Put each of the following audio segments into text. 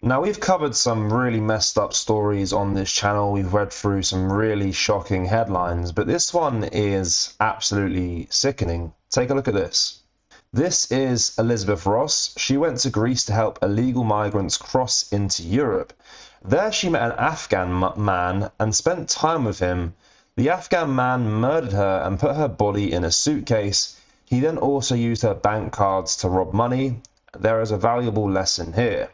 Now, we've covered some really messed up stories on this channel. We've read through some really shocking headlines, but this one is absolutely sickening. Take a look at this. This is Elizabeth Ross. She went to Greece to help illegal migrants cross into Europe. There she met an Afghan man and spent time with him. The Afghan man murdered her and put her body in a suitcase. He then also used her bank cards to rob money. There is a valuable lesson here.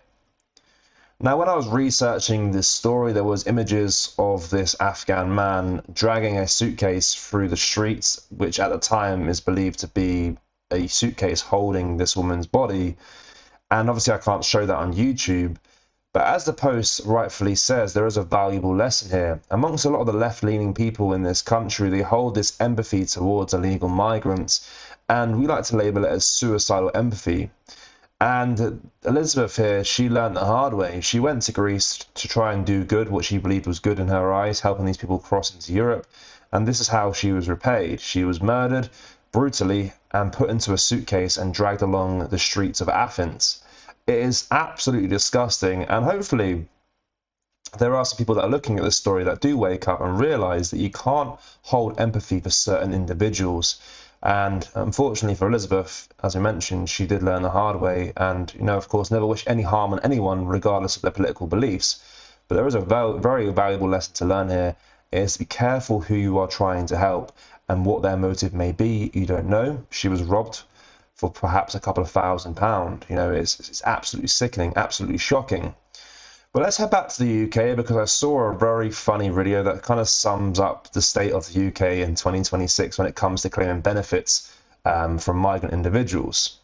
Now, when I was researching this story, there was images of this Afghan man dragging a suitcase through the streets, which at the time is believed to be a suitcase holding this woman's body. And obviously I can't show that on YouTube. But as the post rightfully says, there is a valuable lesson here. Amongst a lot of the left-leaning people in this country, they hold this empathy towards illegal migrants, and we like to label it as suicidal empathy. And Elizabeth here, she learned the hard way. She went to Greece to try and do good, what she believed was good in her eyes, helping these people cross into Europe. And this is how she was repaid. She was murdered brutally and put into a suitcase and dragged along the streets of Athens. It is absolutely disgusting, and hopefully there are some people that are looking at this story that do wake up and realize that you can't hold empathy for certain individuals. And unfortunately for Elizabeth, as I mentioned, she did learn the hard way. And, of course, never wish any harm on anyone, regardless of their political beliefs. But there is a very valuable lesson to learn here, is to be careful who you are trying to help and what their motive may be. You don't know. She was robbed for perhaps a couple of £1,000. It's absolutely sickening, absolutely shocking. But let's head back to the UK, because I saw a very funny video that kind of sums up the state of the UK in 2026 when it comes to claiming benefits from migrant individuals.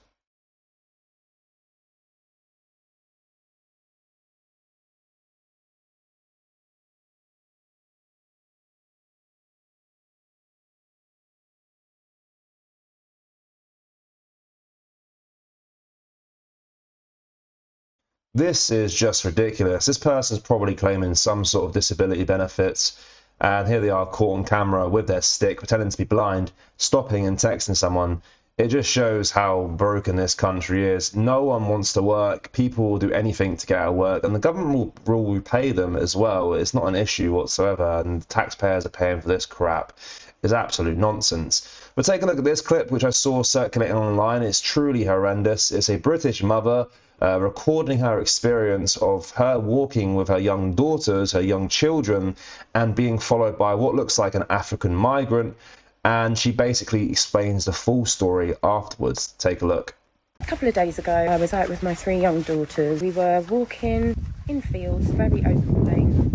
This is just ridiculous. This person's probably claiming some sort of disability benefits, and here they are caught on camera with their stick, pretending to be blind, stopping and texting someone. It just shows how broken this country is. No one wants to work. People will do anything to get out of work, and the government will repay them as well. It's not an issue whatsoever, and taxpayers are paying for this crap. It's absolute nonsense. But take a look at this clip, which I saw circulating online. It's truly horrendous. It's a British mother recording her experience of her walking with her young daughters, her young children, and being followed by what looks like an African migrant. And she basically explains the full story afterwards. Take a look. A couple of days ago, I was out with my 3 young daughters. We were walking in fields, very open plain,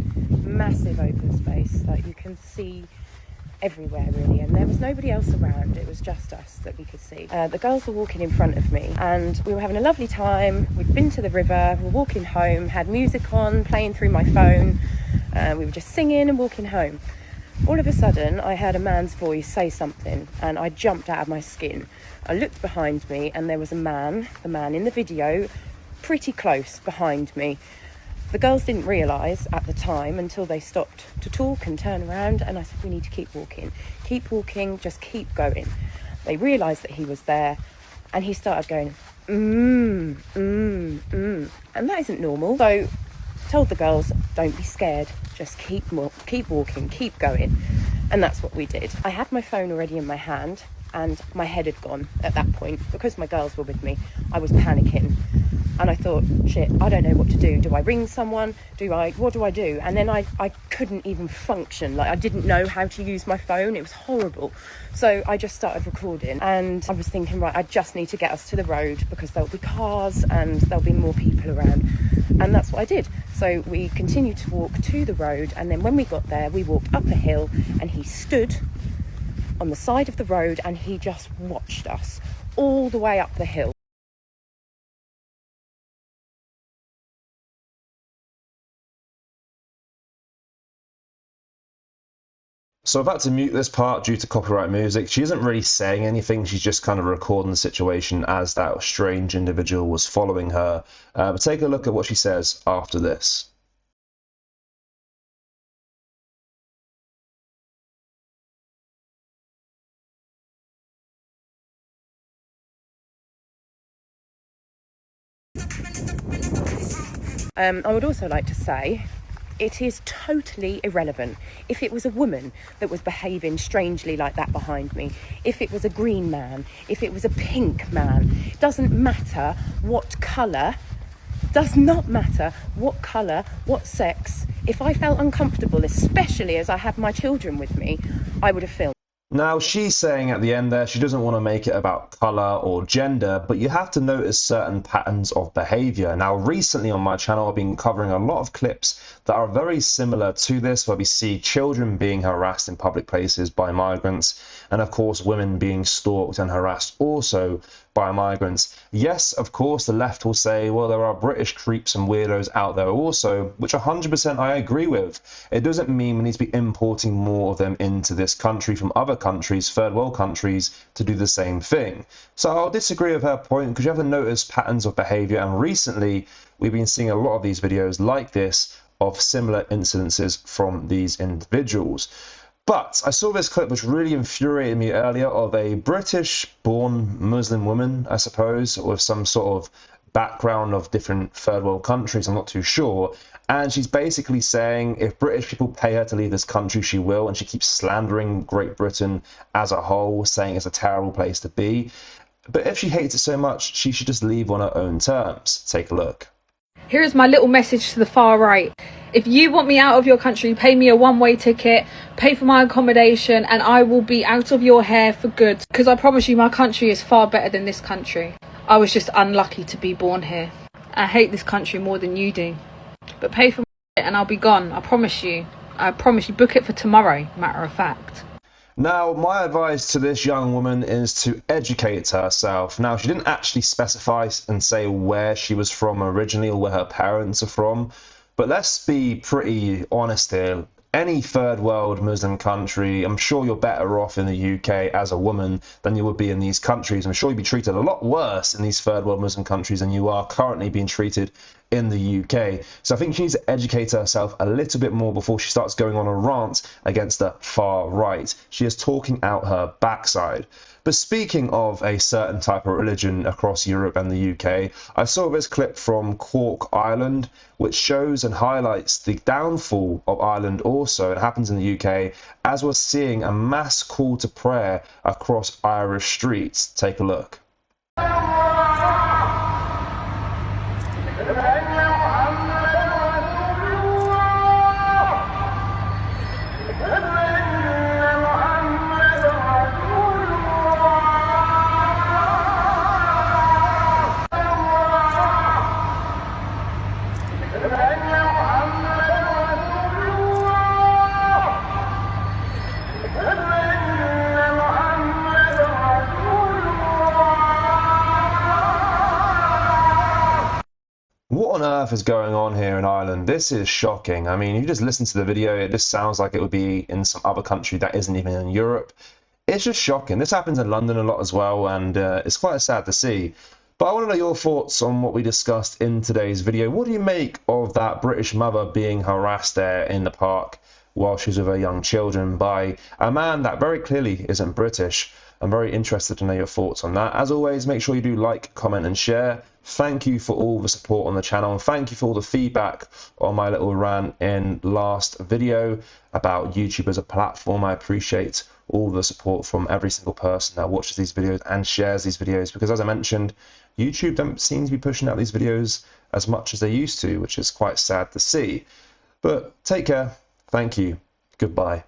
massive open space that you can see everywhere really, and there was nobody else around. It was just us that we could see. The girls were walking in front of me and we were having a lovely time. We'd been to the river, we were walking home, had music on, playing through my phone. We were just singing and walking home. All of a sudden I heard a man's voice say something and I jumped out of my skin. I looked behind me and there was a man, the man in the video, pretty close behind me. The girls didn't realise at the time until they stopped to talk and turn around, and I said, we need to keep walking, just keep going. They realised that he was there and he started going, and that isn't normal. So I told the girls, don't be scared, just keep walking, keep going. And that's what we did. I had my phone already in my hand and my head had gone at that point. Because my girls were with me, I was panicking. And I thought, shit, I don't know what to do. Do I ring someone? What do I do? And then I couldn't even function. Like, I didn't know how to use my phone. It was horrible. So I just started recording and I was thinking, right, I just need to get us to the road because there'll be cars and there'll be more people around. And that's what I did. So we continued to walk to the road. And then when we got there, we walked up a hill and he stood on the side of the road and he just watched us all the way up the hill. So I've had to mute this part due to copyright music. She isn't really saying anything, she's just kind of recording the situation as that strange individual was following her. But take a look at what she says after this. I would also like to say it is totally irrelevant if it was a woman that was behaving strangely like that behind me, if it was a green man, if it was a pink man. It doesn't matter what colour, does not matter what colour, what sex. If I felt uncomfortable, especially as I had my children with me, I would have filmed. Now, she's saying at the end there she doesn't want to make it about colour or gender, but you have to notice certain patterns of behaviour. Now, recently on my channel, I've been covering a lot of clips that are very similar to this, where we see children being harassed in public places by migrants, and of course, women being stalked and harassed also by migrants. Yes, of course, the left will say, well, there are British creeps and weirdos out there also, which 100% I agree with. It doesn't mean we need to be importing more of them into this country from other countries, third world countries, to do the same thing. So I'll disagree with her point, because you have to notice patterns of behaviour, and recently we've been seeing a lot of these videos like this of similar incidences from these individuals. But I saw this clip which really infuriated me earlier of a British-born Muslim woman, I suppose, with some sort of background of different third world countries, I'm not too sure. And she's basically saying if British people pay her to leave this country, she will. And she keeps slandering Great Britain as a whole, saying it's a terrible place to be. But if she hates it so much, she should just leave on her own terms. Take a look. Here is my little message to the far right. If you want me out of your country, pay me a one-way ticket, pay for my accommodation, and I will be out of your hair for good. Because I promise you, my country is far better than this country. I was just unlucky to be born here. I hate this country more than you do. But pay for my and I'll be gone. I promise you. I promise you. Book it for tomorrow, matter of fact. Now, my advice to this young woman is to educate herself. Now, she didn't actually specify and say where she was from originally or where her parents are from, but let's be pretty honest here. Any third world Muslim country, I'm sure you're better off in the UK as a woman than you would be in these countries. I'm sure you'd be treated a lot worse in these third world Muslim countries than you are currently being treated in the UK. So I think she needs to educate herself a little bit more before she starts going on a rant against the far right. She is talking out her backside. But speaking of a certain type of religion across Europe and the UK, I saw this clip from Cork, Ireland, which shows and highlights the downfall of Ireland also. It happens in the UK, as we're seeing a mass call to prayer across Irish streets. Take a look. What on earth is going on here in Ireland? This is shocking. I mean, you just listen to the video, it just sounds like it would be in some other country that isn't even in Europe. It's just shocking. This happens in London a lot as well, and it's quite sad to see. But I want to know your thoughts on what we discussed in today's video. What do you make of that British mother being harassed there in the park while she's with her young children by a man that very clearly isn't British? I'm very interested to know your thoughts on that. As always, make sure you do like, comment and share. Thank you for all the support on the channel, and thank you for all the feedback on my little rant in last video about YouTube as a platform. I appreciate all the support from every single person that watches these videos and shares these videos, because as I mentioned, YouTube don't seem to be pushing out these videos as much as they used to, which is quite sad to see. But take care, thank you, goodbye.